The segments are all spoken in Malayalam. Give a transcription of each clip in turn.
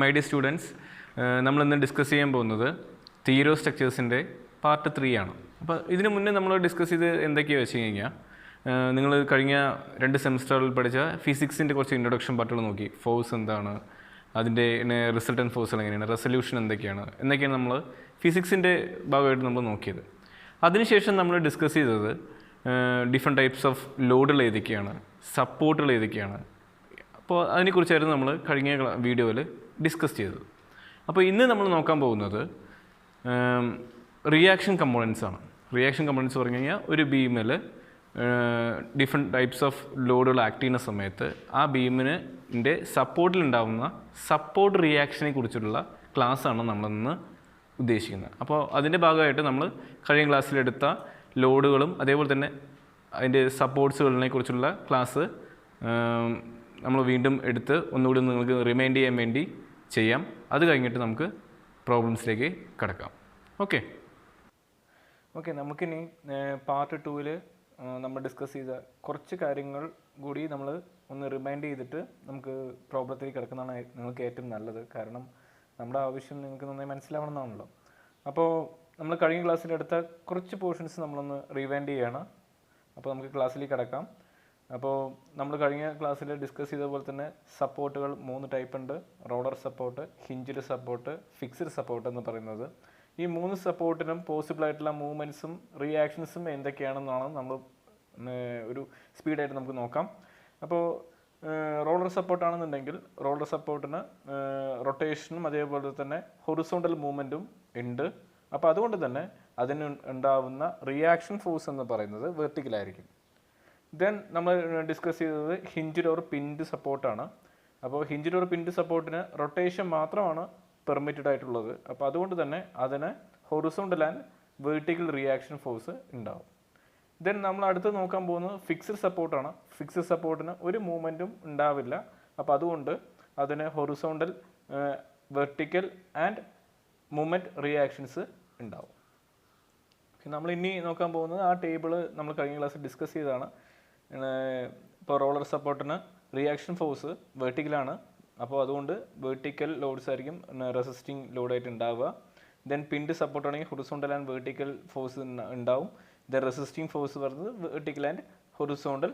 മൈ ഡിയർ സ്റ്റുഡൻസ്, നമ്മളിന്ന് ഡിസ്കസ് ചെയ്യാൻ പോകുന്നത് തിയറി സ്ട്രക്ചേഴ്സിൻ്റെ പാർട്ട് 3 ആണ്. അപ്പോൾ ഇതിനു മുന്നേ നമ്മൾ ഡിസ്കസ് ചെയ്ത് എന്തൊക്കെയാണെന്ന് വെച്ച് കഴിഞ്ഞാൽ, നിങ്ങൾ കഴിഞ്ഞ 2 സെമിസ്റ്ററിൽ പഠിച്ച ഫിസിക്സിൻ്റെ കുറച്ച് ഇൻട്രൊഡക്ഷൻ പാർട്ടുകൾ നോക്കി. ഫോഴ്സ് എന്താണ്, അതിൻ്റെ റിസൾട്ടൻറ്റ് ഫോഴ്സുകൾ എങ്ങനെയാണ്, റെസൊല്യൂഷൻ എന്തൊക്കെയാണ് എന്നൊക്കെയാണ് നമ്മൾ ഫിസിക്സിൻ്റെ ഭാഗമായിട്ട് നമ്മൾ നോക്കിയത്. അതിനുശേഷം നമ്മൾ ഡിസ്കസ് ചെയ്തത് ഡിഫറെൻറ്റ് ടൈപ്സ് ഓഫ് ലോഡുകൾ ഏതൊക്കെയാണ്, സപ്പോർട്ടുകൾ ഏതൊക്കെയാണ്. അപ്പോൾ അതിനെക്കുറിച്ചായിരുന്നു നമ്മൾ കഴിഞ്ഞ വീഡിയോയിൽ ഡിസ്കസ് ചെയ്തത്. അപ്പോൾ ഇന്ന് നമ്മൾ നോക്കാൻ പോകുന്നത് റിയാക്ഷൻ കമ്പോണൻസ് ആണ്. റിയാക്ഷൻ കമ്പോണൻസ് പറഞ്ഞു കഴിഞ്ഞാൽ ഒരു ബീമിൽ ഡിഫറെൻറ്റ് ടൈപ്സ് ഓഫ് ലോഡുകൾ ആക്ട് ചെയ്യുന്ന സമയത്ത് ആ ബീമിൻ്റെ സപ്പോർട്ടിലുണ്ടാകുന്ന സപ്പോർട്ട് റിയാക്ഷനെ കുറിച്ചുള്ള ക്ലാസ്സാണ് നമ്മളിന്ന് ഉദ്ദേശിക്കുന്നത്. അപ്പോൾ അതിൻ്റെ ഭാഗമായിട്ട് നമ്മൾ കഴിഞ്ഞ ക്ലാസ്സിലെടുത്ത ലോഡുകളും അതേപോലെ തന്നെ അതിൻ്റെ സപ്പോർട്ട്സുകളിനെ കുറിച്ചുള്ള ക്ലാസ് നമ്മൾ വീണ്ടും എടുത്ത് ഒന്നുകൂടി നിങ്ങൾക്ക് റിമൈൻഡ് ചെയ്യാൻ വേണ്ടി ചെയ്യാം. അത് കഴിഞ്ഞിട്ട് നമുക്ക് പ്രോബ്ലംസിലേക്ക് കിടക്കാം. ഓക്കെ, നമുക്കിനി പാർട്ട് 2-ൽ നമ്മൾ ഡിസ്കസ് ചെയ്ത കുറച്ച് കാര്യങ്ങൾ കൂടി നമ്മൾ ഒന്ന് റിമൈൻഡ് ചെയ്തിട്ട് നമുക്ക് പ്രോബ്ലത്തിലേക്ക് കിടക്കുന്നതാണ് നിങ്ങൾക്ക് ഏറ്റവും നല്ലത്. കാരണം നമ്മുടെ ആവശ്യം നിങ്ങൾക്ക് നന്നായി മനസ്സിലാവണമെന്നാണല്ലോ. അപ്പോൾ നമ്മൾ കഴിഞ്ഞ ക്ലാസ്സിലെടുത്ത കുറച്ച് പോർഷൻസ് നമ്മളൊന്ന് റിവൈൻഡ് ചെയ്യുകയാണ്. അപ്പോൾ നമുക്ക് ക്ലാസ്സിലേക്ക് കിടക്കാം. അപ്പോൾ നമ്മൾ കഴിഞ്ഞ ക്ലാസ്സിൽ ഡിസ്കസ് ചെയ്ത പോലെ തന്നെ സപ്പോർട്ടുകൾ 3 ടൈപ്പ് ഉണ്ട്. Roller support, hinged support, fixed support എന്ന് പറയുന്നത്. ഈ 3 സപ്പോർട്ടിനും പോസിബിൾ ആയിട്ടുള്ള മൂവ്മെൻറ്റ്സും റിയാക്ഷൻസും എന്തൊക്കെയാണെന്നാണ് നമ്മൾ ഒരു സ്പീഡായിട്ട് നമുക്ക് നോക്കാം. അപ്പോൾ റോളർ സപ്പോർട്ടാണെന്നുണ്ടെങ്കിൽ റോളർ സപ്പോർട്ടിന് റൊട്ടേഷനും അതേപോലെ തന്നെ ഹൊറിസോണ്ടൽ മൂവ്മെൻറ്റും ഉണ്ട്. അപ്പോൾ അതുകൊണ്ട് തന്നെ അതിന് ഉണ്ടാവുന്ന റിയാക്ഷൻ ഫോഴ്സ് എന്ന് പറയുന്നത് വെർട്ടിക്കലായിരിക്കും. ദെൻ നമ്മൾ ഡിസ്കസ് ചെയ്തത് ഹിഞ്ച്ഡ് ഓർ പിൻഡ് സപ്പോർട്ടാണ്. അപ്പോൾ ഹിഞ്ച്ഡ് ഓർ പിൻഡ് സപ്പോർട്ടിന് റൊട്ടേഷൻ മാത്രമാണ് പെർമിറ്റഡ് ആയിട്ടുള്ളത്. അപ്പോൾ അതുകൊണ്ട് തന്നെ അതിന് horizontal and vertical reaction force ഉണ്ടാവും. ദെൻ നമ്മൾ അടുത്ത് നോക്കാൻ പോകുന്നത് ഫിക്സ്ഡ് സപ്പോർട്ടാണ്. ഫിക്സ്ഡ് സപ്പോർട്ടിന് ഒരു മൂവ്മെൻറ്റും ഉണ്ടാവില്ല. അപ്പോൾ അതുകൊണ്ട് അതിന് horizontal, vertical and movement reactions ഉണ്ടാവും. നമ്മൾ ഇനി നോക്കാൻ പോകുന്നത് ആ ടേബിൾ നമ്മൾ കഴിഞ്ഞ ക്ലാസ്സിൽ ഡിസ്കസ് ചെയ്തതാണ്. ഇപ്പോൾ റോളർ സപ്പോർട്ടിന് റിയാക്ഷൻ ഫോഴ്സ് വെർട്ടിക്കലാണ്. അപ്പോൾ അതുകൊണ്ട് വെർട്ടിക്കൽ ലോഡ്സ് ആയിരിക്കും റെസിസ്റ്റിംഗ് ലോഡായിട്ട് ഉണ്ടാവുക. ദെൻ പിൻഡ് സപ്പോർട്ടാണെങ്കിൽ ഹൊറിസോണ്ടൽ ആൻഡ് വെർട്ടിക്കൽ ഫോഴ്സ് ഉണ്ടാവും. ദെൻ റെസിസ്റ്റിംഗ് ഫോഴ്സ് പറയുന്നത് വെർട്ടിക്കൽ ആൻഡ് ഹൊറിസോണ്ടൽ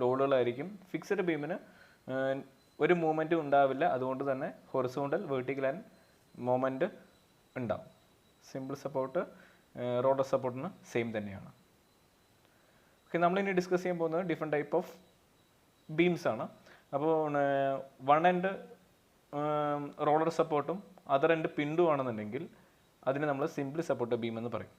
ലോഡുകളായിരിക്കും. ഫിക്സഡ് ബീമിന് ഒരു മൂവ്മെൻറ്റും ഉണ്ടാവില്ല. അതുകൊണ്ട് തന്നെ ഹൊറിസോണ്ടൽ, വെർട്ടിക്കൽ ആൻഡ് മൂവ്മെൻറ്റ് ഉണ്ടാവും. സിമ്പിൾ സപ്പോർട്ട് റോളർ സപ്പോർട്ടിന് സെയിം തന്നെയാണ്. ഓക്കെ, നമ്മളിനി ഡിസ്കസ് ചെയ്യാൻ പോകുന്നത് ഡിഫറെൻറ്റ് ടൈപ്പ് ഓഫ് ബീംസ് ആണ്. അപ്പോൾ വൺ എൻഡ് റോളർ സപ്പോർട്ടും അതർ എൻഡ് പിൻഡും ആണെന്നുണ്ടെങ്കിൽ അതിന് നമ്മൾ സിംപ്ലി സപ്പോർട്ട് ബീം എന്ന് പറയും.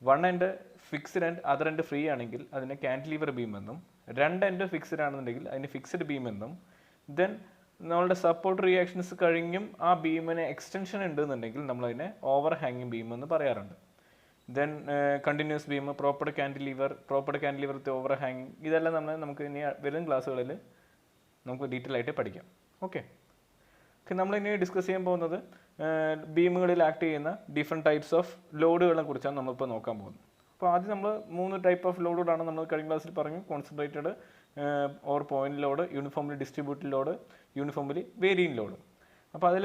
One end fixed and other end free ആണെങ്കിൽ അതിനെ കാൻറ്റിലിവർ ബീം എന്നും, 2 എൻഡ് ഫിക്സ്ഡ് ആണെന്നുണ്ടെങ്കിൽ അതിന് ഫിക്സ്ഡ് ബീം എന്നും, ദെൻ നമ്മളുടെ സപ്പോർട്ട് റിയാക്ഷൻസ് കഴിഞ്ഞും ആ ബീമിന് എക്സ്റ്റൻഷൻ ഉണ്ടെന്നുണ്ടെങ്കിൽ നമ്മളതിനെ ഓവർ ഹാങ്ങിങ് ബീം എന്ന് പറയാറുണ്ട്. Then continuous beam, propped cantilever with ഓവർ ഹാങ്ങിങ്, ഇതെല്ലാം നമുക്ക് ഇനി വരും ക്ലാസ്സുകളിൽ നമുക്ക് ഡീറ്റെയിൽ ആയിട്ട് പഠിക്കാം. ഓക്കെ, നമ്മളിനി ഡിസ്കസ് ചെയ്യാൻ പോകുന്നത് ബീമുകളിൽ ആക്ട് ചെയ്യുന്ന ഡിഫറെൻറ്റ് ടൈപ്സ് ഓഫ് ലോഡുകളെ കുറിച്ചാണ് നമ്മളിപ്പോൾ നോക്കാൻ പോകുന്നത്. അപ്പോൾ ആദ്യം നമ്മൾ 3 ടൈപ്പ് ഓഫ് ലോഡുകളാണ് നമ്മൾ കഴിഞ്ഞ ക്ലാസ്സിൽ പറഞ്ഞു. Concentrated or point load, uniformly distributed load, uniformly varying load. അപ്പോൾ അതിൽ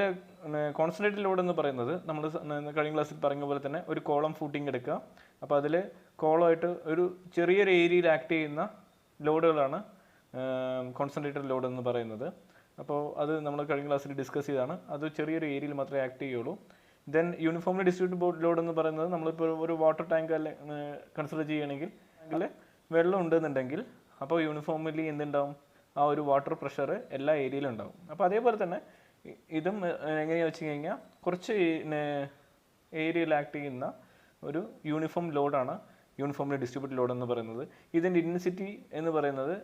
കോൺസെൻട്രേറ്റഡ് ലോഡ് എന്ന് പറയുന്നത് നമ്മൾ കഴിഞ്ഞ ക്ലാസ്സിൽ പറഞ്ഞ പോലെ തന്നെ ഒരു കോളം ഫൂട്ടിങ് എടുക്കുക. അപ്പോൾ അതിൽ കോളമായിട്ട് ഒരു ചെറിയൊരു ഏരിയയിൽ ആക്ട് ചെയ്യുന്ന ലോഡുകളാണ് കോൺസെൻട്രേറ്റഡ് ലോഡ് എന്ന് പറയുന്നത്. അപ്പോൾ അത് നമ്മൾ കഴിഞ്ഞ ക്ലാസ്സിൽ ഡിസ്കസ് ചെയ്താണ്. അത് ചെറിയൊരു ഏരിയയിൽ മാത്രമേ ആക്ട് ചെയ്യുള്ളൂ. ദെൻ യൂണിഫോംലി ഡിസ്ട്രിബ്യൂട്ടഡ് ലോഡ് എന്ന് പറയുന്നത് നമ്മളിപ്പോൾ ഒരു വാട്ടർ ടാങ്ക് കൺസിഡർ ചെയ്യുകയാണെങ്കിൽ വെള്ളം ഉണ്ടെന്നുണ്ടെങ്കിൽ അപ്പോൾ യൂണിഫോംലി എന്തുണ്ടാവും, ആ ഒരു വാട്ടർ പ്രഷർ എല്ലാ ഏരിയയിലും ഉണ്ടാവും. അപ്പോൾ അതേപോലെ തന്നെ ഇതും എങ്ങനെയാണെന്ന് വെച്ച് കഴിഞ്ഞാൽ കുറച്ച് ഏരിയയിൽ ആക്ട് ചെയ്യുന്ന ഒരു യൂണിഫോം ലോഡാണ് യൂണിഫോംലി ഡിസ്ട്രിബ്യൂട്ടഡ് ലോഡ് എന്ന് പറയുന്നത്. ഇതിൻ്റെ ഇൻറ്റൻസിറ്റി എന്ന് പറയുന്നത്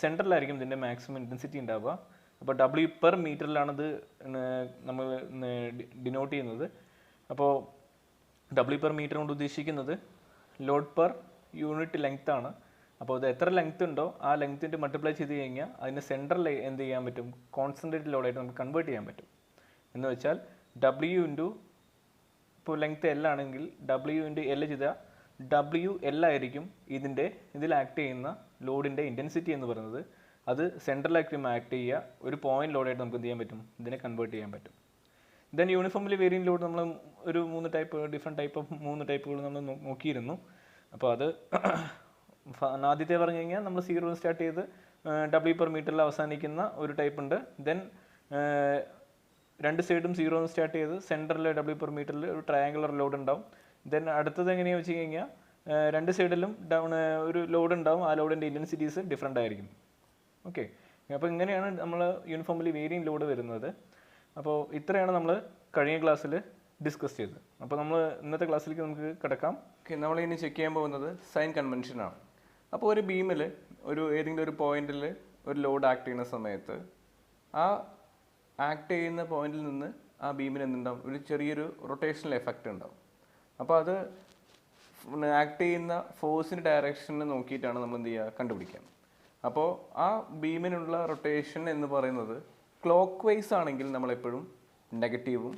സെൻട്രലായിരിക്കും ഇതിൻ്റെ മാക്സിമം ഇൻറ്റൻസിറ്റി ഉണ്ടാവുക. അപ്പോൾ W പെർ മീറ്ററിലാണിത് നമ്മൾ ഡിനോട്ട് ചെയ്യുന്നത്. അപ്പോൾ W പെർ മീറ്റർ കൊണ്ട് ഉദ്ദേശിക്കുന്നത് ലോഡ് പെർ യൂണിറ്റ് ലെങ്ത് ആണ്. അപ്പോൾ അത് എത്ര ലെങ്ത് ഉണ്ടോ ആ ലെങ്ത്തിൻ്റെ മൾട്ടിപ്ലൈ ചെയ്ത് കഴിഞ്ഞാൽ അതിന് സെൻട്രൽ എന്ത് ചെയ്യാൻ പറ്റും, കോൺസെൻട്രേറ്റഡ് ലോഡായിട്ട് നമുക്ക് കൺവേർട്ട് ചെയ്യാൻ പറ്റും. എന്ന് വെച്ചാൽ W ഇൻറ്റു, ഇപ്പോൾ ലെങ്ത് L ആണെങ്കിൽ W ഇൻറ്റു L ചെയ്താൽ WL ആയിരിക്കും ഇതിൽ ആക്ട് ചെയ്യുന്ന ലോഡിൻ്റെ ഇൻറ്റൻസിറ്റി എന്ന് പറയുന്നത്. അത് സെൻട്രലായിട്ട് ആക്ട് ചെയ്യുക, ഒരു പോയിന്റ് ലോഡായിട്ട് നമുക്ക് എന്ത് ചെയ്യാൻ പറ്റും, ഇതിനെ കൺവേർട്ട് ചെയ്യാൻ പറ്റും. ദെൻ യൂണിഫോംലി വേരിയൻറ്റ് ലോഡ് നമ്മൾ ഒരു ഡിഫറെൻറ്റ് ടൈപ്പ് ഓഫ് 3 ടൈപ്പുകൾ നമ്മൾ നോക്കിയിരുന്നു. അപ്പോൾ അത് ആദ്യത്തെ പറഞ്ഞു കഴിഞ്ഞാൽ നമ്മൾ 0 സ്റ്റാർട്ട് ചെയ്ത് W/മീറ്ററിൽ അവസാനിക്കുന്ന ഒരു ടൈപ്പ് ഉണ്ട്. ദെൻ 2 സൈഡും 0 സ്റ്റാർട്ട് ചെയ്ത് സെൻറ്ററിൽ W/മീറ്ററിൽ ഒരു ട്രയാങ്കുലർ ലോഡ് ഉണ്ടാവും. ദെൻ അടുത്തത് എങ്ങനെയാണെന്ന് വെച്ച് കഴിഞ്ഞാൽ 2 സൈഡിലും ഒരു ലോഡ് ഉണ്ടാവും. ആ ലോഡിൻ്റെ ഇൻറ്റൻസിറ്റീസ് ഡിഫറെൻ്റ് ആയിരിക്കും. ഓക്കെ, അപ്പോൾ ഇങ്ങനെയാണ് നമ്മൾ യൂണിഫോംലി വേരിയൻറ്റ് ലോഡ് വരുന്നത്. അപ്പോൾ ഇത്രയാണ് നമ്മൾ കഴിഞ്ഞ ക്ലാസ്സിൽ ഡിസ്കസ് ചെയ്തത്. അപ്പോൾ നമ്മൾ ഇന്നത്തെ ക്ലാസ്സിലേക്ക് നമുക്ക് കിടക്കാം. ഓക്കെ, നമ്മളിനി ചെക്ക് ചെയ്യാൻ പോകുന്നത് സൈൻ കൺവെൻഷനാണ്. അപ്പോൾ ഒരു ബീമിൽ ഏതെങ്കിലും ഒരു പോയിന്റിൽ ഒരു ലോഡ് ആക്ട് ചെയ്യുന്ന സമയത്ത് ആ ആക്ട് ചെയ്യുന്ന പോയിന്റിൽ നിന്ന് ആ ബീമിന് എന്തുണ്ടാവും, ഒരു ചെറിയൊരു റൊട്ടേഷണൽ എഫക്റ്റ് ഉണ്ടാവും. അപ്പോൾ അത് ആക്ട് ചെയ്യുന്ന ഫോഴ്സിൻ്റെ ഡയറക്ഷനെ നോക്കിയിട്ടാണ് നമ്മൾ എന്ത് ചെയ്യുക, കണ്ടുപിടിക്കുക. അപ്പോൾ ആ ബീമിനുള്ള റൊട്ടേഷൻ എന്ന് പറയുന്നത് ക്ലോക്ക് വൈസ് ആണെങ്കിൽ നമ്മളെപ്പോഴും നെഗറ്റീവും,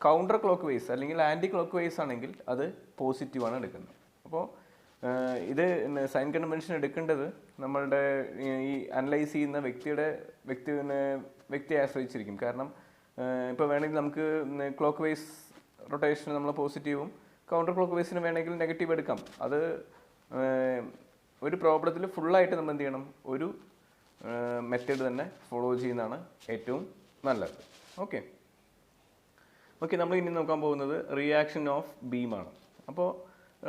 കൗണ്ടർ ക്ലോക്ക് വൈസ് അല്ലെങ്കിൽ ആൻറ്റി ക്ലോക്ക് വൈസ് ആണെങ്കിൽ അത് പോസിറ്റീവാണ് എടുക്കുന്നത്. അപ്പോൾ ഇത് സൈൻ കൺവെൻഷൻ എടുക്കേണ്ടത് നമ്മളുടെ ഈ അനലൈസ് ചെയ്യുന്ന വ്യക്തിയെ ആശ്രയിച്ചിരിക്കും. കാരണം ഇപ്പോൾ വേണമെങ്കിൽ നമുക്ക് ക്ലോക്ക് വൈസ് റൊട്ടേഷൻ നമ്മൾ പോസിറ്റീവും, കൗണ്ടർ ക്ലോക്ക് വൈസിന് വേണമെങ്കിൽ നെഗറ്റീവ് എടുക്കാം. അത് ഒരു പ്രോബ്ലത്തിൽ ഫുള്ളായിട്ട് നമ്മൾ എന്ത് ചെയ്യണം, ഒരു മെത്തേഡ് തന്നെ ഫോളോ ചെയ്യുന്നതാണ് ഏറ്റവും നല്ലത്. ഓക്കെ, നമ്മൾ ഇനി നോക്കാൻ പോകുന്നത് റിയാക്ഷൻ ഓഫ് ബീമാണ്. അപ്പോൾ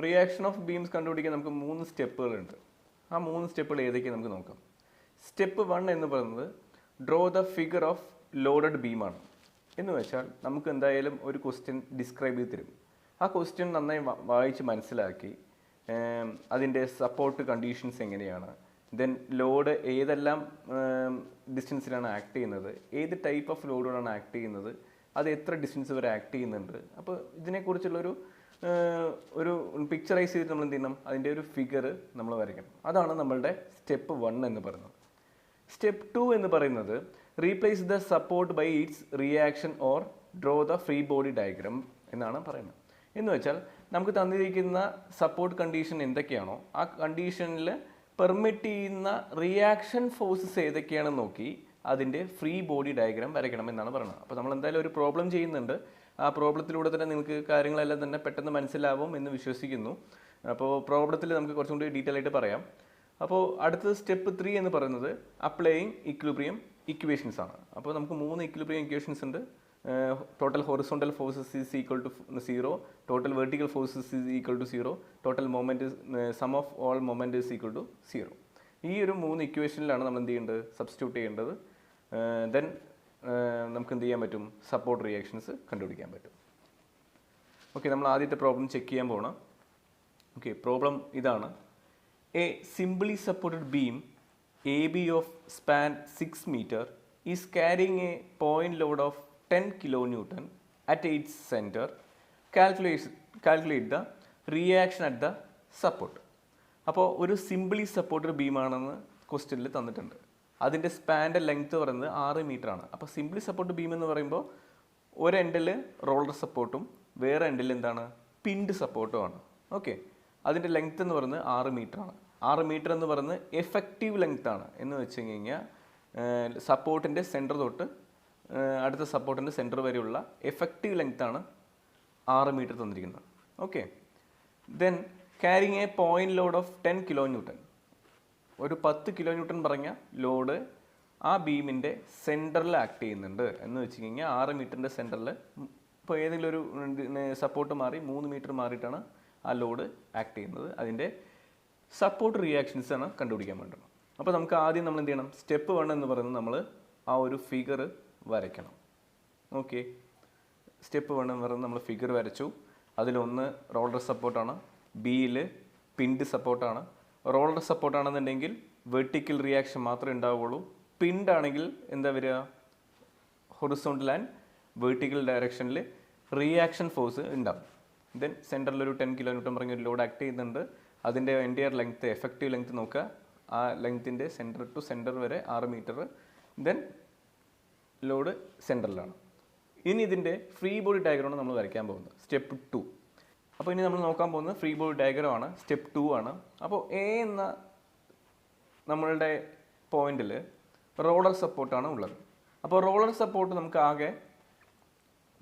റിയാക്ഷൻ ഓഫ് ബീംസ് കണ്ടുപിടിക്കാൻ നമുക്ക് 3 സ്റ്റെപ്പുകളുണ്ട്. ആ 3 സ്റ്റെപ്പുകൾ ഏതൊക്കെയാണ് നമുക്ക് നോക്കാം. സ്റ്റെപ്പ് 1 എന്ന് പറയുന്നത് draw the figure of loaded ബീമാണ്. എന്ന് വെച്ചാൽ നമുക്ക് എന്തായാലും ഒരു ക്വസ്റ്റ്യൻ ഡിസ്ക്രൈബ് ചെയ്ത് തരും. ആ ക്വസ്റ്റ്യൻ നന്നായി വായിച്ച് മനസ്സിലാക്കി അതിൻ്റെ സപ്പോർട്ട് കണ്ടീഷൻസ് എങ്ങനെയാണ്, ദെൻ ലോഡ് ഏതെല്ലാം ഡിസ്റ്റൻസിലാണ് ആക്ട് ചെയ്യുന്നത്, ഏത് ടൈപ്പ് ഓഫ് ലോഡുകളാണ് ആക്ട് ചെയ്യുന്നത്, അത് എത്ര ഡിസ്റ്റൻസ് വരെ ആക്ട് ചെയ്യുന്നുണ്ട്. അപ്പോൾ ഇതിനെക്കുറിച്ചുള്ളൊരു പിക്ചറൈസ് ചെയ്തിട്ട് നമ്മൾ എന്ത് ചെയ്യണം, അതിൻ്റെ ഒരു ഫിഗർ നമ്മൾ വരയ്ക്കണം. അതാണ് നമ്മളുടെ സ്റ്റെപ്പ് 1 എന്ന് പറയുന്നത്. സ്റ്റെപ്പ് 2 എന്ന് പറയുന്നത് replace the support by its reaction or draw the free body diagram എന്നാണ് പറയുന്നത്. എന്ന് വെച്ചാൽ നമുക്ക് തന്നിരിക്കുന്ന സപ്പോർട്ട് കണ്ടീഷൻ എന്തൊക്കെയാണോ ആ കണ്ടീഷനിൽ പെർമിറ്റ് ചെയ്യുന്ന റിയാക്ഷൻ ഫോഴ്സസ് ഏതൊക്കെയാണെന്ന് നോക്കി അതിൻ്റെ ഫ്രീ ബോഡി ഡയഗ്രാം വരയ്ക്കണം എന്നാണ് പറയുന്നത്. അപ്പോൾ നമ്മൾ എന്തായാലും ഒരു പ്രോബ്ലം ചെയ്യുന്നുണ്ട്. ആ പ്രോബ്ലത്തിലൂടെ തന്നെ നിങ്ങൾക്ക് കാര്യങ്ങളെല്ലാം തന്നെ പെട്ടെന്ന് മനസ്സിലാവും എന്ന് വിശ്വസിക്കുന്നു. അപ്പോൾ പ്രോബ്ലത്തിൽ നമുക്ക് കുറച്ചും കൂടി ഡീറ്റെയിൽ ആയിട്ട് പറയാം. അപ്പോൾ അടുത്തത് സ്റ്റെപ്പ് 3 എന്ന് പറയുന്നത് അപ്ലൈയിങ് ഇക്വിലിബ്രിയം ഇക്വേഷൻസ് ആണ്. അപ്പോൾ നമുക്ക് 3 ഇക്വിലിബ്രിയം ഇക്വേഷൻസ് ഉണ്ട്. Total horizontal forces is equal to 0, total vertical forces is equal to 0, total moment sum of all moment is equal to 0. ഈ ഒരു 3 ഇക്വേഷനിലാണ് നമ്മൾ എന്ത് ചെയ്യേണ്ടത്, സബ്സ്റ്റിറ്റ്യൂട്ട് ചെയ്യേണ്ടത്. ദെൻ നമുക്ക് എന്ത് ചെയ്യാൻ പറ്റും, സപ്പോർട്ട് റിയാക്ഷൻസ് കണ്ടുപിടിക്കാൻ പറ്റും. ഓക്കെ, നമ്മൾ ആദ്യത്തെ പ്രോബ്ലം ചെക്ക് ചെയ്യാൻ പോകണം. ഓക്കെ, പ്രോബ്ലം ഇതാണ്. A simply supported beam AB of span 6 meter is carrying a point load of 10 kilonewton at its center. Calculate the reaction at the support. അപ്പോൾ ഒരു സിംപ്ലി സപ്പോർട്ടഡ് ബീമാണെന്ന് ക്വസ്റ്റ്യനിൽ തന്നിട്ടുണ്ട്. അതിൻ്റെ സ്പാൻ്റെ ലെങ്ത്ത് പറയുന്നത് 6 മീറ്റർ ആണ്. അപ്പോൾ സിംപ്ലി സപ്പോർട്ട് ബീം എന്ന് പറയുമ്പോൾ ഒരു എൻഡിൽ റോളർ സപ്പോർട്ടും വേറെ എൻഡിൽ എന്താണ്, പിൻഡ് സപ്പോർട്ടും ആണ്. ഓക്കെ, അതിൻ്റെ ലെങ്ത്ത് എന്ന് പറയുന്നത് 6 മീറ്റർ ആണ്. 6 മീറ്റർ എന്ന് പറയുന്നത് എഫക്റ്റീവ് ലെങ്ത് ആണ്. എന്ന് വെച്ച് കഴിഞ്ഞാൽ സപ്പോർട്ടിൻ്റെ സെൻറ്റർ തൊട്ട് അടുത്ത സപ്പോർട്ടിൻ്റെ സെൻറ്റർ വരെയുള്ള എഫക്റ്റീവ് ലെങ്ത് ആണ് 6 മീറ്റർ തന്നിരിക്കുന്നത്. Okay, then carrying A point load of 10 kilonewton. ഒരു 10 kilonewton പറഞ്ഞ ലോഡ് ആ ബീമിൻ്റെ സെൻറ്ററിൽ ആക്ട് ചെയ്യുന്നുണ്ട്. എന്ന് വെച്ച് കഴിഞ്ഞാൽ 6 മീറ്ററിൻ്റെ സെൻറ്ററിൽ ഇപ്പോൾ ഏതെങ്കിലും ഒരു സപ്പോർട്ട് മാറി 3 മീറ്റർ മാറിയിട്ടാണ് ആ ലോഡ് ആക്ട് ചെയ്യുന്നത്. അതിൻ്റെ സപ്പോർട്ട് റിയാക്ഷൻസ് ആണ് കണ്ടുപിടിക്കാൻ വേണ്ടത്. അപ്പോൾ നമുക്ക് ആദ്യം നമ്മൾ എന്ത് ചെയ്യണം, സ്റ്റെപ്പ് 1 എന്ന് പറയുന്നത് നമ്മൾ ആ ഒരു ഫിഗർ വരയ്ക്കണം. ഓക്കെ, സ്റ്റെപ്പ് 1 എന്ന് പറയുന്നത് നമ്മൾ ഫിഗർ വരച്ചു. അതിലൊന്ന് റോളർ സപ്പോർട്ടാണ്, ബിയിൽ പിൻഡ് സപ്പോർട്ടാണ്. റോളർ സപ്പോർട്ടാണെന്നുണ്ടെങ്കിൽ വെർട്ടിക്കൽ റിയാക്ഷൻ മാത്രമേ ഉണ്ടാവുള്ളൂ. പിൻഡ് ആണെങ്കിൽ എന്താ വരിക, ഹൊറിസോണ്ടൽ ആൻഡ് വെർട്ടിക്കൽ ഡയറക്ഷനിൽ റിയാക്ഷൻ ഫോഴ്സ് ഉണ്ടാവും. ദെൻ സെൻറ്ററിലൊരു 10 kilonewton പറഞ്ഞ ഒരു ലോഡ് ആക്ട് ചെയ്യുന്നുണ്ട്. അതിൻ്റെ എൻറ്റയർ ലെങ്ത്ത്, എഫക്റ്റീവ് ലെങ്ത്ത് നോക്കുക. ആ ലെങ്ത്തിൻ്റെ സെൻറ്റർ ടു സെൻറ്റർ വരെ 6 മീറ്റർ. Then load സെൻറ്ററിലാണ്. ഇനി ഇതിൻ്റെ ഫ്രീ ബോഡി ഡയഗ്രമാണ് നമ്മൾ വരയ്ക്കാൻ പോകുന്നത്, സ്റ്റെപ്പ് 2. അപ്പോൾ ഇനി നമ്മൾ നോക്കാൻ പോകുന്നത് ഫ്രീ ബോഡി ഡയഗ്രമാണ്, സ്റ്റെപ്പ് 2 ആണ്. അപ്പോൾ എ എന്ന നമ്മളുടെ പോയിന്റിൽ റോളർ സപ്പോർട്ടാണ് ഉള്ളത്. അപ്പോൾ റോളർ സപ്പോർട്ട് നമുക്ക് ആകെ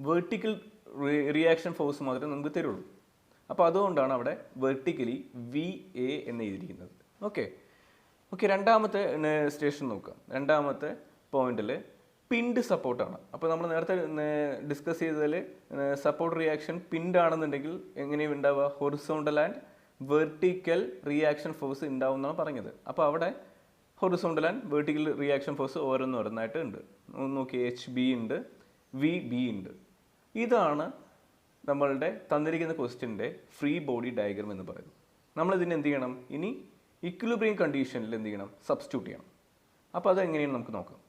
വെർട്ടിക്കൽ റിയാക്ഷൻ ഫോഴ്സ് മാത്രമേ നമുക്ക് തരുള്ളൂ. അപ്പോൾ അതുകൊണ്ടാണ് അവിടെ വെർട്ടിക്കലി VA എന്ന് എഴുതിയിരിക്കുന്നത്. ഓക്കെ രണ്ടാമത്തെ സ്റ്റേഷൻ നോക്കുക. രണ്ടാമത്തെ പോയിന്റിൽ പിൻഡ് സപ്പോർട്ടാണ്. അപ്പോൾ നമ്മൾ നേരത്തെ ഡിസ്കസ് ചെയ്തതിൽ സപ്പോർട്ട് റിയാക്ഷൻ പിൻഡ് ആണെന്നുണ്ടെങ്കിൽ എങ്ങനെയും ഉണ്ടാവുക, horizontal and vertical reaction force ഉണ്ടാവും എന്നാണ് പറഞ്ഞത്. അപ്പോൾ അവിടെ horizontal and vertical reaction force ഓരോന്നായിട്ട് ഉണ്ട്. നോക്കി, HB ഉണ്ട്, VB ഉണ്ട്. ഇതാണ് നമ്മളുടെ തന്നിരിക്കുന്ന ക്വസ്റ്റ്യൻ്റെ ഫ്രീ ബോഡി ഡയഗ്രം എന്ന് പറയുന്നത്. നമ്മളിതിന് എന്ത് ചെയ്യണം, ഇനി ഇക്വിലിബ്രിയം കണ്ടീഷനിൽ എന്ത് ചെയ്യണം, സബ്സ്റ്റിറ്റ്യൂട്ട് ചെയ്യണം. അപ്പോൾ അതെങ്ങനെയാണ് നമുക്ക് നോക്കാം.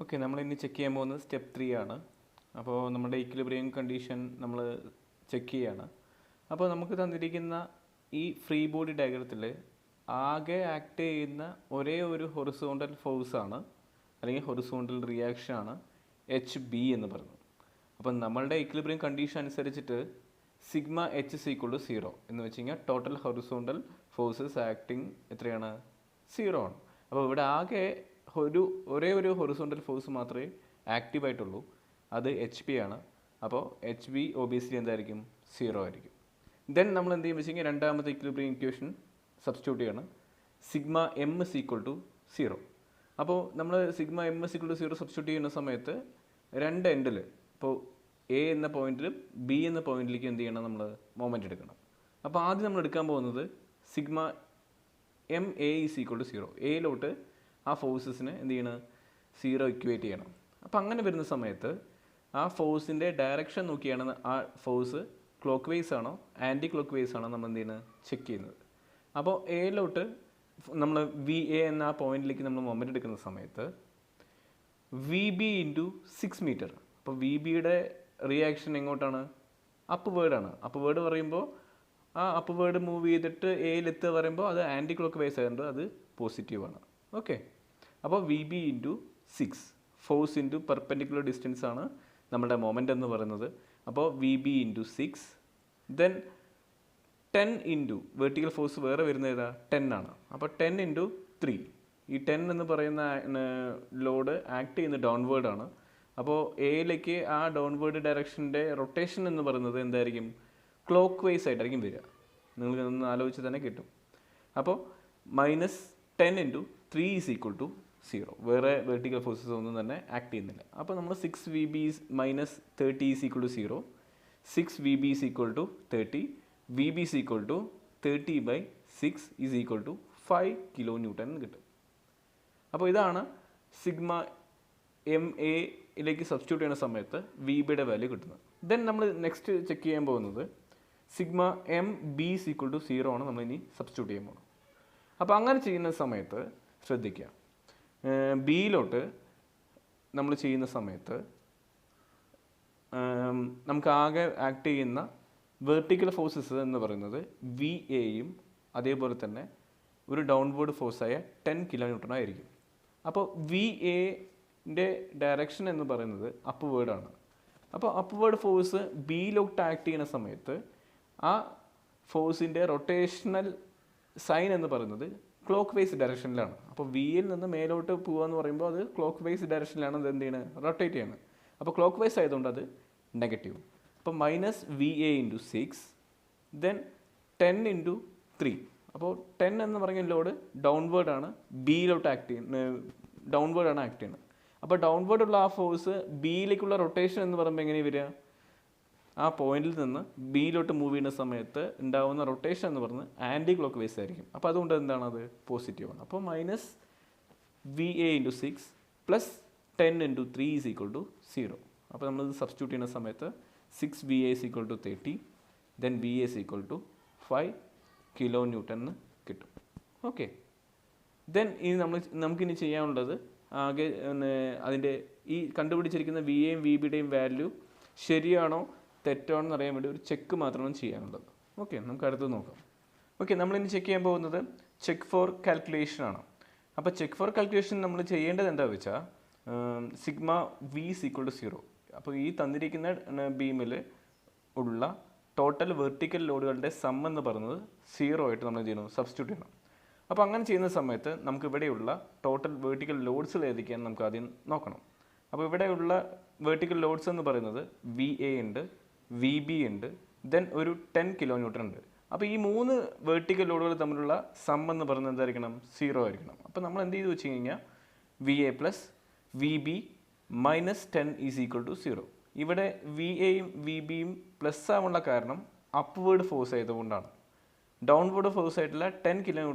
ഓക്കെ, നമ്മളിനി ചെക്ക് ചെയ്യാൻ പോകുന്നത് സ്റ്റെപ്പ് 3 ആണ്. അപ്പോൾ നമ്മുടെ ഇക്വിലിബ്രിയം കണ്ടീഷൻ നമ്മൾ ചെക്ക് ചെയ്യാണ്. അപ്പോൾ നമുക്ക് തന്നിരിക്കുന്ന ഈ ഫ്രീ ബോഡി ഡയഗ്രത്തിൽ ആകെ ആക്ട് ചെയ്യുന്ന ഒരേ ഒരു ഹൊറിസോണ്ടൽ ഫോഴ്സാണ് അല്ലെങ്കിൽ ഹൊറിസോണ്ടൽ റിയാക്ഷനാണ് HB എന്ന് പറയുന്നത്. അപ്പം നമ്മളുടെ ഇക്വിലിബ്രിയം കണ്ടീഷൻ അനുസരിച്ചിട്ട് സിഗ്മ H = 0 എന്ന് വെച്ച് കഴിഞ്ഞാൽ ടോട്ടൽ ഹൊറിസോണ്ടൽ ഫോഴ്സസ് ആക്ടിങ് എത്രയാണ്, 0 ആണ്. അപ്പോൾ ഇവിടെ ആകെ ഒരേ ഒരു ഹൊറിസോണ്ടൽ ഫോഴ്സ് മാത്രമേ ആക്റ്റീവായിട്ടുള്ളൂ, അത് HB ആണ്. അപ്പോൾ HB ഒബിയസ്ലി എന്തായിരിക്കും, 0 ആയിരിക്കും. ദെൻ നമ്മൾ എന്ത് ചെയ്യും വെച്ച് കഴിഞ്ഞാൽ രണ്ടാമത്തെ ഇക്വിലിബ്രിയം ഇക്വേഷൻ സബ്സ്റ്റിറ്റ്യൂട്ട് ചെയ്യണം. Sigma M = 0. അപ്പോൾ നമ്മൾ സിഗ്മ M = 0 സബ്സ്റ്റിറ്റ്യൂട്ട് ചെയ്യുന്ന സമയത്ത് രണ്ട് എൻഡിൽ, ഇപ്പോൾ A എന്ന പോയിന്റിലും B എന്ന പോയിന്റിലേക്ക് എന്ത് ചെയ്യണം, നമ്മൾ മൊമെൻ്റ് എടുക്കണം. അപ്പോൾ ആദ്യം നമ്മൾ എടുക്കാൻ പോകുന്നത് സിഗ്മ MA = 0. എയിലോട്ട് ആ ഫോഴ്സസിനെ എന്ത് ചെയ്യണം, 0 ഇക്വേറ്റ് ചെയ്യണം. അപ്പോൾ അങ്ങനെ വരുന്ന സമയത്ത് ആ ഫോഴ്സിൻ്റെ ഡയറക്ഷൻ നോക്കിയാണ് ആ ഫോഴ്സ് ക്ലോക്ക് വൈസ് ആണോ ആൻറ്റി ക്ലോക്ക് വൈസ് ആണോ നമ്മൾ എന്ത് ചെയ്യുന്നത്, ചെക്ക് ചെയ്യുന്നത്. അപ്പോൾ എയിലോട്ട് നമ്മൾ VA എന്ന ആ പോയിന്റിലേക്ക് നമ്മൾ മൊമെൻ്റ് എടുക്കുന്ന സമയത്ത് VB × 6 മീറ്റർ. അപ്പോൾ VBയുടെ റിയാക്ഷൻ എങ്ങോട്ടാണ്, അപ്പ് വേർഡാണ്. അപ്പ് വേർഡ് പറയുമ്പോൾ ആ അപ്പ് വേർഡ് മൂവ് ചെയ്തിട്ട് എയിലെത്തുക പറയുമ്പോൾ അത് ആൻറ്റി ക്ലോക്ക് വൈസ് ആയതുകൊണ്ട് അത് പോസിറ്റീവാണ്. ഓക്കെ, അപ്പോൾ VB × 6 force into perpendicular distance ആണ് നമ്മുടെ മൊമെൻ്റ് എന്ന് പറയുന്നത്. അപ്പോൾ VB × 6 then 10 into vertical force വേറെ വരുന്നത് ഏതാ, 10 ആണ്. അപ്പോൾ 10 × 3. ഈ 10 എന്ന് പറയുന്ന ലോഡ് ആക്ട് ചെയ്യുന്ന ഡൗൺവേർഡ് ആണ്. അപ്പോൾ എയിലേക്ക് ആ ഡൗൺവേർഡ് ഡയറക്ഷൻ്റെ റൊട്ടേഷൻ എന്ന് പറയുന്നത് എന്തായിരിക്കും, ക്ലോക്ക് വൈസ് ആയിട്ടായിരിക്കും വരിക. നിങ്ങൾക്ക് ഒന്ന് ആലോചിച്ച് തന്നെ കിട്ടും. അപ്പോൾ -10 × 3 = 0. വേറെ വെർട്ടിക്കൽ ഫോഴ്സസ് ഒന്നും തന്നെ ആക്ട് ചെയ്യുന്നില്ല. അപ്പോൾ നമ്മൾ 6VB - 30 = 0. 6VB = 30. VB = 30/6 = 5 kN എന്ന് കിട്ടും. അപ്പോൾ ഇതാണ് സിഗ്മ MAയിലേക്ക് സബ്സ്റ്റിറ്റ്യൂട്ട് ചെയ്യുന്ന സമയത്ത് VBയുടെ വാല്യൂ കിട്ടുന്നത്. ദെൻ നമ്മൾ നെക്സ്റ്റ് ചെക്ക് ചെയ്യാൻ പോകുന്നത് സിഗ്മ MB = 0 ആണ് നമ്മൾ ഇനി സബ്സ്റ്റിറ്റ്യൂട്ട് ചെയ്യാൻ പോകുന്നത്. അപ്പോൾ അങ്ങനെ ചെയ്യുന്ന സമയത്ത് ശ്രദ്ധിക്കുക, ബിയിലോട്ട് നമ്മൾ ചെയ്യുന്ന സമയത്ത് നമുക്ക് ആകെ ആക്ട് ചെയ്യുന്ന വെർട്ടിക്കൽ ഫോഴ്സസ് എന്ന് പറയുന്നത് VAയും അതേപോലെ തന്നെ ഒരു ഡൗൺവേർഡ് ഫോഴ്സായ 10 kN ആയിരിക്കും. അപ്പോൾ VAൻ്റെ ഡയറക്ഷൻ എന്ന് പറയുന്നത് അപ്പ് വേർഡാണ്. അപ്പോൾ അപ്പ് വേർഡ് ഫോഴ്സ് ബിയിലോട്ട് ആക്ട് ചെയ്യുന്ന സമയത്ത് ആ ഫോഴ്സിൻ്റെ റൊട്ടേഷണൽ സൈൻ എന്ന് പറയുന്നത് ക്ലോക്ക് വൈസ് ഡയറക്ഷനിലാണ്. അപ്പോൾ വിയിൽ നിന്ന് മേലോട്ട് പോകുക എന്ന് പറയുമ്പോൾ അത് ക്ലോക്ക് വൈസ് ഡയറക്ഷനിലാണ് അത് എന്ത് ചെയ്യണത്, റൊട്ടേറ്റ് ചെയ്യണം. അപ്പോൾ ക്ലോക്ക് വൈസ് ആയതുകൊണ്ട് അത് നെഗറ്റീവ്. അപ്പോൾ -VA × 6 ദെൻ 10 × 3. അപ്പോൾ 10 എന്ന് പറഞ്ഞ ലോഡ് ഡൗൺവേർഡ് ആണ്, ബിയിലോട്ട് ആക്ട് ചെയ്യുന്നത്, ഡൗൺവേർഡ് ആണ് ആക്ട് ചെയ്യുന്നത്. അപ്പോൾ ഡൗൺവേർഡ് ഉള്ള ആ ഫോഴ്സ് ബിയിലേക്കുള്ള റൊട്ടേഷൻ എന്ന് പറയുമ്പോൾ എങ്ങനെ വരിക, ആ പോയിന്റിൽ നിന്ന് ബിയിലോട്ട് മൂവ് ചെയ്യുന്ന സമയത്ത് ഉണ്ടാകുന്ന റൊട്ടേഷൻ എന്ന് പറയുന്നത് ആൻറ്റി ക്ലോക്ക് വൈസ് ആയിരിക്കും. അപ്പോൾ അതുകൊണ്ട് എന്താണ്, അത് പോസിറ്റീവാണ്. അപ്പോൾ -VA × 6 + 10 × 3 = 0. അപ്പോൾ നമ്മളിത് സബ്സ്റ്റിറ്റ്യൂട്ട് ചെയ്യുന്ന സമയത്ത് 6VA = 30 ദെൻ VA = 5 kN എന്ന് കിട്ടും. ഓക്കെ, ദെൻ ഇനി നമുക്കിനി ചെയ്യാനുള്ളത് ആകെ അതിൻ്റെ ഈ കണ്ടുപിടിച്ചിരിക്കുന്ന VAയും VBയുടെയും വാല്യൂ ശരിയാണോ തെറ്റാണോ എന്ന് അറിയാൻ വേണ്ടി ഒരു ചെക്ക് മാത്രമാണ് ചെയ്യാനുള്ളത്. ഓക്കെ, നമുക്ക് അടുത്ത് നോക്കാം. ഓക്കെ, നമ്മളിനി ചെക്ക് ചെയ്യാൻ പോകുന്നത് ചെക്ക് ഫോർ കാൽക്കുലേഷൻ ആണ്. അപ്പോൾ ചെക്ക് ഫോർ കാൽക്കുലേഷൻ നമ്മൾ ചെയ്യേണ്ടത് എന്താണെന്ന് വെച്ചാൽ സിഗ്മ V = 0. അപ്പോൾ ഈ തന്നിരിക്കുന്ന ബീമിൽ ഉള്ള ടോട്ടൽ വെർട്ടിക്കൽ ലോഡുകളുടെ സം എന്ന് പറയുന്നത് 0 ആയിട്ട് നമ്മൾ എന്ത് ചെയ്യണം, സബ്സ്റ്റിറ്റ്യൂട്ട് ചെയ്യണം. അപ്പോൾ അങ്ങനെ ചെയ്യുന്ന സമയത്ത് നമുക്ക് ഇവിടെയുള്ള ടോട്ടൽ വേർട്ടിക്കൽ ലോഡ്സുകൾ ഏതൊക്കെയാണെന്ന് നമുക്ക് ആദ്യം നോക്കണം. അപ്പോൾ ഇവിടെയുള്ള വേർട്ടിക്കൽ ലോഡ്സ് എന്ന് പറയുന്നത് VA ഉണ്ട്, VB ഉണ്ട്, ദെൻ ഒരു 10 kN ഉണ്ട്. അപ്പോൾ ഈ 3 വേർട്ടിക്കൽ ലോഡുകൾ തമ്മിലുള്ള സം എന്ന് പറയുന്നത് എന്തായിരിക്കണം? 0 ആയിരിക്കണം. അപ്പോൾ നമ്മൾ എന്ത് ചെയ്തു വെച്ച് കഴിഞ്ഞാൽ VA plus VB minus 10 is equal to 0. ഇവിടെ VAയും VBയും പ്ലസ് ആവാനുള്ള കാരണം അപ്വേർഡ് ഫോഴ്സ് ആയതുകൊണ്ടാണ്. ഡൗൺവേർഡ് ഫോഴ്സ് ആയിട്ടുള്ള 10 kN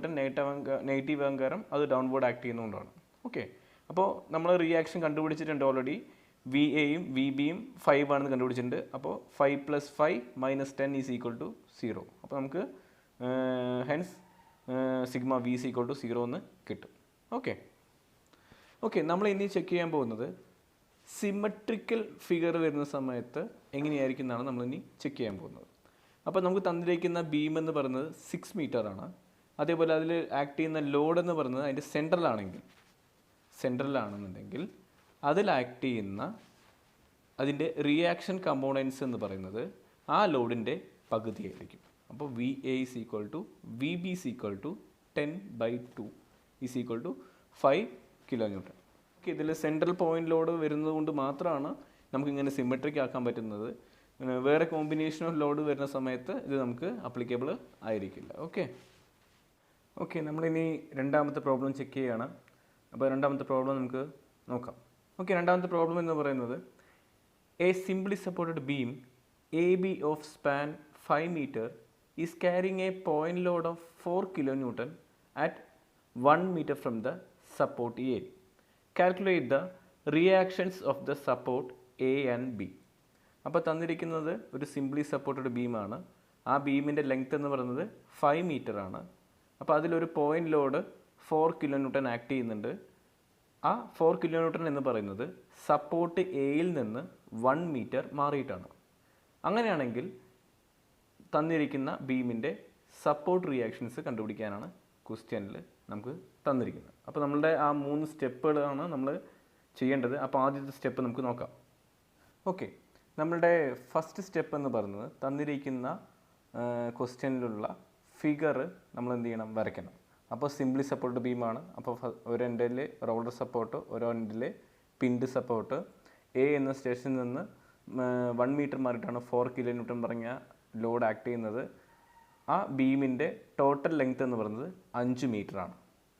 നെഗറ്റീവ് അഹങ്കാരം അത് ഡൗൺവേർഡ് ആക്ട് ചെയ്യുന്നതുകൊണ്ടാണ്. ഓക്കെ, അപ്പോൾ നമ്മൾ റിയാക്ഷൻ കണ്ടുപിടിച്ചിട്ടുണ്ട് ഓൾറെഡി. VAയും VBയും 5 ആണെന്ന് കണ്ടുപിടിച്ചിട്ടുണ്ട്. അപ്പോൾ 5 + 5 - 10 ഈസ് ഈക്വൽ ടു 0. അപ്പോൾ നമുക്ക് hence sigma V is equal to 0 എന്ന് കിട്ടും. ഓക്കെ, നമ്മൾ ഇനി ചെക്ക് ചെയ്യാൻ പോകുന്നത് സിമെട്രിക്കൽ ഫിഗർ വരുന്ന സമയത്ത് എങ്ങനെയായിരിക്കും എന്നാണ് നമ്മളിനി ചെക്ക് ചെയ്യാൻ പോകുന്നത്. അപ്പോൾ നമുക്ക് തന്നിരിക്കുന്ന ബീം എന്ന് പറയുന്നത് 6 മീറ്റർ ആണ്. അതേപോലെ അതിൽ ആക്ട് ചെയ്യുന്ന ലോഡ് എന്ന് പറയുന്നത് അതിൻ്റെ സെൻട്രലാണെന്നുണ്ടെങ്കിൽ അതിൽ ആക്ട് ചെയ്യുന്ന അതിൻ്റെ റിയാക്ഷൻ കമ്പോണൻസ് എന്ന് പറയുന്നത് ആ ലോഡിൻ്റെ പകുതിയായിരിക്കും. അപ്പോൾ VA is equal to VB is equal to 10/2 is equal to 5 kN. Okay, ഇതിൽ സെൻട്രൽ പോയിന്റ് ലോഡ് വരുന്നത് കൊണ്ട് മാത്രമാണ് നമുക്കിങ്ങനെ സിമെട്രിക് ആക്കാൻ പറ്റുന്നത്. വേറെ കോമ്പിനേഷൻ ഓഫ് ലോഡ് വരുന്ന സമയത്ത് ഇത് നമുക്ക് അപ്ലിക്കബിൾ ആയിരിക്കില്ല. ഓക്കെ, നമ്മളിനി രണ്ടാമത്തെ പ്രോബ്ലം ചെക്ക് ചെയ്യുകയാണ്. അപ്പോൾ രണ്ടാമത്തെ പ്രോബ്ലം നമുക്ക് നോക്കാം. ഓക്കെ, രണ്ടാമത്തെ പ്രോബ്ലം എന്ന് പറയുന്നത് A simply supported beam AB of span 5 meter is carrying A point load of 4 kN at 1 meter from the support A. Calculate the reactions of the support A and B. അപ്പോൾ തന്നിരിക്കുന്നത് ഒരു സിംപ്ലി സപ്പോർട്ടഡ് ബീമാണ്. ആ ബീമിൻ്റെ ലെങ്ത് എന്ന് പറയുന്നത് 5 meter ആണ്. അപ്പോൾ അതിലൊരു പോയിന്റ് ലോഡ് 4 kN ആക്ട് ചെയ്യുന്നുണ്ട്. ആ 4 kN എന്ന് പറയുന്നത് സപ്പോർട്ട് എയിൽ നിന്ന് 1 meter മാറിയിട്ടാണ്. അങ്ങനെയാണെങ്കിൽ തന്നിരിക്കുന്ന ബീമിൻ്റെ സപ്പോർട്ട് റിയാക്ഷൻസ് കണ്ടുപിടിക്കാനാണ് ക്വസ്റ്റ്യനിൽ നമുക്ക് തന്നിരിക്കുന്നത്. അപ്പോൾ നമ്മളുടെ ആ 3 സ്റ്റെപ്പുകളാണ് നമ്മൾ ചെയ്യേണ്ടത്. അപ്പോൾ ആദ്യത്തെ സ്റ്റെപ്പ് നമുക്ക് നോക്കാം. ഓക്കെ, നമ്മളുടെ ഫസ്റ്റ് സ്റ്റെപ്പ് എന്ന് പറയുന്നത് തന്നിരിക്കുന്ന ക്വസ്റ്റ്യനിലുള്ള ഫിഗർ നമ്മൾ എന്ത് ചെയ്യണം? വരയ്ക്കണം. അപ്പോൾ സിംപ്ലി സപ്പോർട്ട് ബീമാണ്. അപ്പോൾ ഒരു എൻഡിൽ റോളർ സപ്പോർട്ട്, ഒരു എൻഡിൽ പിൻഡ് സപ്പോർട്ട്. A എന്ന സ്റ്റേഷനിൽ നിന്ന് 1 meter മാറിയിട്ടാണ് 4 kN പറഞ്ഞ ലോഡ് ആക്ട് ചെയ്യുന്നത്. ആ ബീമിൻ്റെ ടോട്ടൽ ലെങ്ത് എന്ന് പറയുന്നത് 5 meter ആണ്.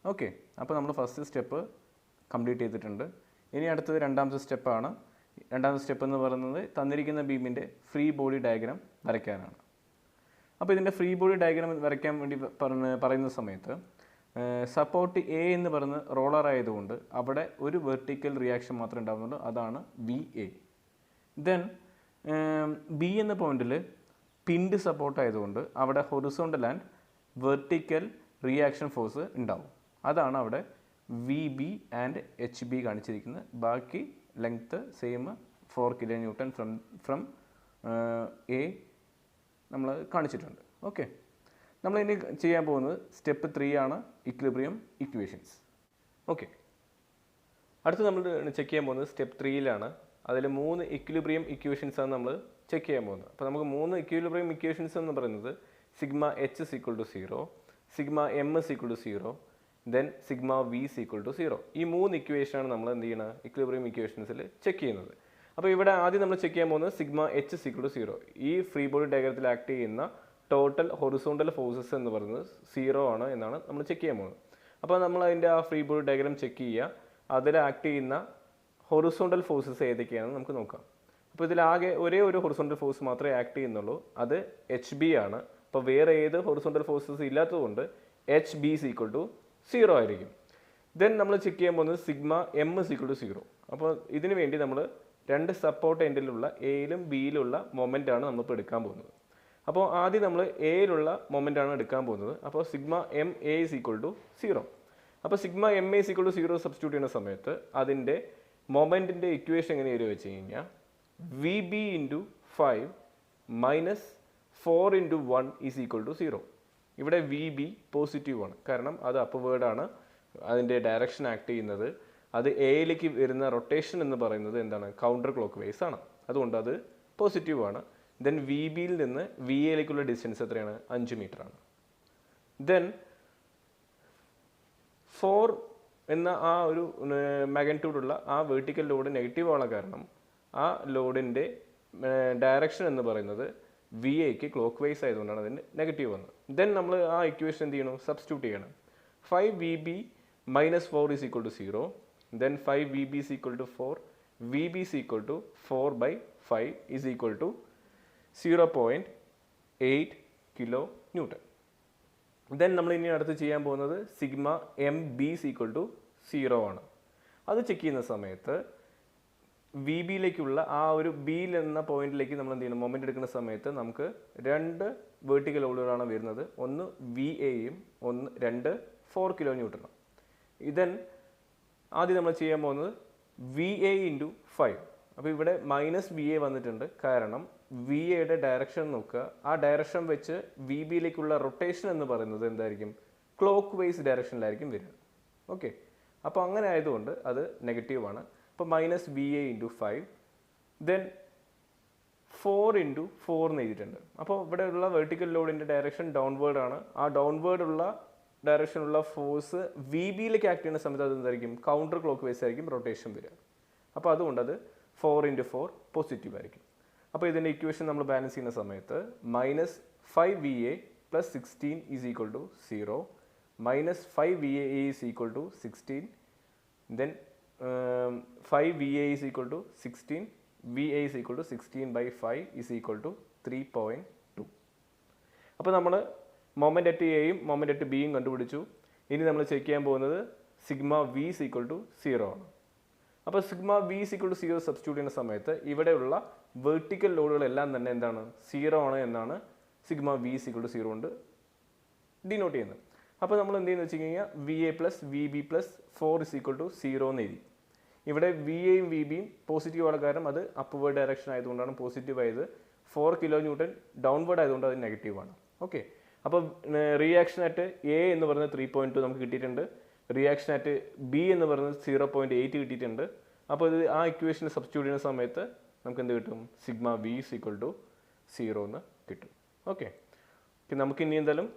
ഓക്കെ, അപ്പോൾ നമ്മൾ ഫസ്റ്റ് സ്റ്റെപ്പ് കംപ്ലീറ്റ് ചെയ്തിട്ടുണ്ട്. ഇനി അടുത്തത് രണ്ടാമത്തെ സ്റ്റെപ്പാണ്. രണ്ടാമത്തെ സ്റ്റെപ്പ് എന്ന് പറയുന്നത് തന്നിരിക്കുന്ന ബീമിൻ്റെ ഫ്രീ ബോഡി ഡയഗ്രാം വരയ്ക്കാനാണ്. അപ്പോൾ ഇതിൻ്റെ ഫ്രീ ബോഡി ഡയഗ്രാം വരയ്ക്കാൻ വേണ്ടി പറയുന്ന സമയത്ത് സപ്പോർട്ട് A എന്ന് പറയുന്ന റോളർ ആയതുകൊണ്ട് അവിടെ ഒരു വെർട്ടിക്കൽ റിയാക്ഷൻ മാത്രമേ ഉണ്ടാകുന്നുള്ളൂ, അതാണ് VA. ദെൻ B എന്ന പോയിന്റിൽ പിൻഡ് സപ്പോർട്ട് ആയതുകൊണ്ട് അവിടെ horizontal and vertical reaction force ഉണ്ടാവും, അതാണ് അവിടെ VB ആൻഡ് HB കാണിച്ചിരിക്കുന്നത്. ബാക്കി length same 4 kN from A നമ്മൾ കാണിച്ചിട്ടുണ്ട്. ഓക്കെ, നമ്മളിനി ചെയ്യാൻ പോകുന്നത് സ്റ്റെപ്പ് 3 ആണ്, ഇക്വിലിബ്രിയം ഇക്വേഷൻസ്. ഓക്കെ, അടുത്ത് നമ്മൾ ചെക്ക് ചെയ്യാൻ പോകുന്നത് സ്റ്റെപ്പ് 3-ലാണ്. അതിൽ 3 ഇക്വിലിബ്രിയം ഇക്വേഷൻസ് ആണ് നമ്മൾ ചെക്ക് ചെയ്യാൻ പോകുന്നത്. അപ്പോൾ നമുക്ക് 3 ഇക്വിലിബ്രിയം ഇക്വേഷൻസ് എന്ന് പറയുന്നത് sigma H is equal to 0, sigma M is equal to 0, then sigma V is equal to 0. ഈ 3 ഇക്വേഷനാണ് നമ്മൾ എന്ത് ചെയ്യുന്നത്? ഇക്വിലിബ്രിയം ഇക്വേഷൻസിൽ ചെക്ക് ചെയ്യുന്നത്. അപ്പോൾ ഇവിടെ ആദ്യം നമ്മൾ ചെക്ക് ചെയ്യാൻ പോകുന്നത് sigma H is equal to 0. ഈ ഫ്രീ ബോഡി ഡയഗ്രത്തിൽ ആക്ട് ചെയ്യുന്ന ടോട്ടൽ ഹൊറിസോണ്ടൽ ഫോഴ്സസ് എന്ന് പറയുന്നത് 0 ആണ് എന്നാണ് നമ്മൾ ചെക്ക് ചെയ്യാൻ പോകുന്നത്. അപ്പോൾ നമ്മൾ അതിൻ്റെ ആ ഫ്രീ ബോഡി ഡയഗ്രാം ചെക്ക് ചെയ്യുക. അതിൽ ആക്ട് ചെയ്യുന്ന ഹൊറിസോണ്ടൽ ഫോഴ്സസ് ഏതൊക്കെയാണെന്ന് നമുക്ക് നോക്കാം. അപ്പോൾ ഇതിലാകെ ഒരേ ഒരു ഹൊറിസോണ്ടൽ ഫോഴ്സ് മാത്രമേ ആക്ട് ചെയ്യുന്നുള്ളൂ, അത് HB ആണ്. അപ്പോൾ വേറെ ഏത് ഹൊറിസോണ്ടൽ ഫോഴ്സസ് ഇല്ലാത്തതുകൊണ്ട് HB is equal to 0 ആയിരിക്കും. ദെൻ നമ്മൾ ചെക്ക് ചെയ്യാൻ പോകുന്നത് sigma M is equal to 0. അപ്പോൾ ഇതിനു വേണ്ടി നമ്മൾ 2 സപ്പോർട്ട് എൻഡിലുള്ള എയിലും ബിയിലുള്ള മൊമെൻ്റ് ആണ് നമ്മളിപ്പോൾ എടുക്കാൻ പോകുന്നത്. അപ്പോൾ ആദ്യം നമ്മൾ എയിലുള്ള മൊമെൻ്റ് ആണ് എടുക്കാൻ പോകുന്നത്. അപ്പോൾ sigma MA is equal to 0. അപ്പോൾ sigma MA is equal to 0 substitute ചെയ്യുന്ന സമയത്ത് അതിൻ്റെ മൊമെൻറ്റിൻ്റെ ഇക്വേഷൻ എങ്ങനെ വരും വെച്ച് കഴിഞ്ഞാൽ VB × 5 - 4 × 1 is equal to 0. ഇവിടെ VB പോസിറ്റീവ് ആണ്, കാരണം അത് അപ്വേർഡ് ആണ്, അതിൻ്റെ ഡയറക്ഷൻ ആക്ട് ചെയ്യുന്നത്. അത് എയിലേക്ക് വരുന്ന റൊട്ടേഷൻ എന്ന് പറയുന്നത് എന്താണ്? കൗണ്ടർ ക്ലോക്ക് വൈസ് ആണ്, അതുകൊണ്ട് അത് പോസിറ്റീവ് ആണ്. ദെൻ VBയിൽ നിന്ന് VAയിലേക്കുള്ള ഡിസ്റ്റൻസ് എത്രയാണ്? 5 meter ആണ്. ദെൻ 4 എന്ന ആ ഒരു മാഗ്നിറ്റ്യൂഡുള്ള ആ വെർട്ടിക്കൽ ലോഡ് നെഗറ്റീവ് ആവാൻ കാരണം ആ ലോഡിൻ്റെ ഡയറക്ഷൻ എന്ന് പറയുന്നത് വി എക്ക് ക്ലോക്ക് വൈസ് ആയതുകൊണ്ടാണ് അതിന് നെഗറ്റീവ് വന്നത്. ദെൻ നമ്മൾ ആ ഇക്വേഷൻ എന്ത് ചെയ്യണം, സബ്സ്റ്റിറ്റ്യൂട്ട് ചെയ്യണം. 5VB minus 4 is equal to 0. Then 5VB is equal to 4. VB is equal to 4 by 5 is equal to 0.8 kilo Newton. Then നമ്മൾ ഇനി അടുത്ത് ചെയ്യാൻ പോകുന്നത് sigma M B is equal to 0 ആണ്. അത് ചെക്ക് ചെയ്യുന്ന സമയത്ത് വി ബിയിലേക്കുള്ള ആ ഒരു ബിയിൽ എന്ന പോയിന്റിലേക്ക് നമ്മൾ എന്ത് ചെയ്യണം, മൊമെന്റ് എടുക്കുന്ന സമയത്ത് നമുക്ക് 2 വെർട്ടിക്കൽ ലോഡുകളാണ് വരുന്നത്. ഒന്ന് വി എയും രണ്ട് 4 കിലോ ന്യൂട്ടണും. ഇതൻ ആദ്യം നമ്മൾ ചെയ്യാൻ പോകുന്നത് വി എ ഇൻറ്റു 5. അപ്പോൾ ഇവിടെ മൈനസ് വി എ വന്നിട്ടുണ്ട്, കാരണം വി എയുടെ ഡയറക്ഷൻ നോക്കുക. ആ ഡയറക്ഷൻ വെച്ച് വി ബിയിലേക്കുള്ള റൊട്ടേഷൻ എന്ന് പറയുന്നത് എന്തായിരിക്കും, ക്ലോക്ക് വൈസ് ഡയറക്ഷനിലായിരിക്കും വരിക. ഓക്കെ, അപ്പോൾ അങ്ങനെ ആയതുകൊണ്ട് അത് നെഗറ്റീവാണ്. അപ്പോൾ minus V A into 5, then 4 into 4 എന്ന് എഴുതിയിട്ടുണ്ട്. അപ്പോൾ ഇവിടെ ഉള്ള വെർട്ടിക്കൽ ലോഡിൻ്റെ ഡയറക്ഷൻ ഡൗൺവേർഡ് ആണ്. ആ ഡൗൺവേർഡ് ഉള്ള ഡയറക്ഷനുള്ള ഫോഴ്സ് വി ബിയിലേക്ക് ആക്ട് ചെയ്യുന്ന സമയത്ത് അത് എന്തായിരിക്കും, കൗണ്ടർ ക്ലോക്ക് വൈസ് ആയിരിക്കും റൊട്ടേഷൻ വരിക. അപ്പോൾ അതുകൊണ്ട് അത് 4 ഇൻറ്റു 4 പോസിറ്റീവ് ആയിരിക്കും. അപ്പോൾ ഇതിൻ്റെ ഇക്വേഷൻ നമ്മൾ ബാലൻസ് ചെയ്യുന്ന സമയത്ത് minus 5VA plus 16 is equal to 0, minus 5VA is equal to 16, then 5VA is equal to 16, VA is equal to 16 by 5 is equal to 3.2. അപ്പോൾ നമ്മൾ മൊമെൻ്റ് അറ്റ് എയും മൊമെൻ്റ് അറ്റ് ബിയും കണ്ടുപിടിച്ചു. ഇനി നമ്മൾ ചെക്ക് ചെയ്യാൻ പോകുന്നത് sigma V is equal to 0 ആണ്. അപ്പോൾ sigma V is equal to 0 substitute ചെയ്യുന്ന സമയത്ത് ഇവിടെയുള്ള വെർട്ടിക്കൽ ലോഡുകളെല്ലാം തന്നെ എന്താണ്, 0 ആണ് എന്നാണ് sigma V is equal to 0 കൊണ്ട് ഡിനോട്ട് ചെയ്യുന്നത്. അപ്പോൾ നമ്മൾ എന്ത് ചെയ്യുന്നത് വെച്ച് കഴിഞ്ഞാൽ V A plus V B plus 4 is equal to 0 എന്ന് എഴുതി. ഇവിടെ വി എയും വി ബിയും പോസിറ്റീവ് ആണ്, കാരണം അത് അപ്വേർഡ് ഡയറക്ഷൻ ആയതുകൊണ്ടാണ് പോസിറ്റീവ് ആയത്. 4 കിലോ ന്യൂട്ടൺ ഡൗൺവേർഡ് ആയതുകൊണ്ട് അത് നെഗറ്റീവ് ആണ്. ഓക്കെ, അപ്പോൾ റിയാക്ഷൻ അറ്റ് എ എന്ന് പറയുന്നത് 3.2 നമുക്ക് കിട്ടിയിട്ടുണ്ട്. റിയാക്ഷൻ അറ്റ് ബി എന്ന് പറയുന്നത് 0.8 കിട്ടിയിട്ടുണ്ട്. അപ്പോൾ ഇത് ആ ഇക്വേഷനിൽ സബ്സ്റ്റിറ്റ്യൂട്ട് ചെയ്യുന്ന സമയത്ത് നമുക്ക് എന്ത് കിട്ടും, sigma V is equal to 0 എന്ന് കിട്ടും. ഓക്കെ, നമുക്ക് ഇനി എന്തായാലും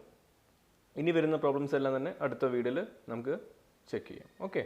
ഇനി വരുന്ന പ്രോബ്ലംസ് എല്ലാം തന്നെ അടുത്ത വീഡിയോയിൽ നമുക്ക് ചെക്ക് ചെയ്യാം. ഓക്കെ.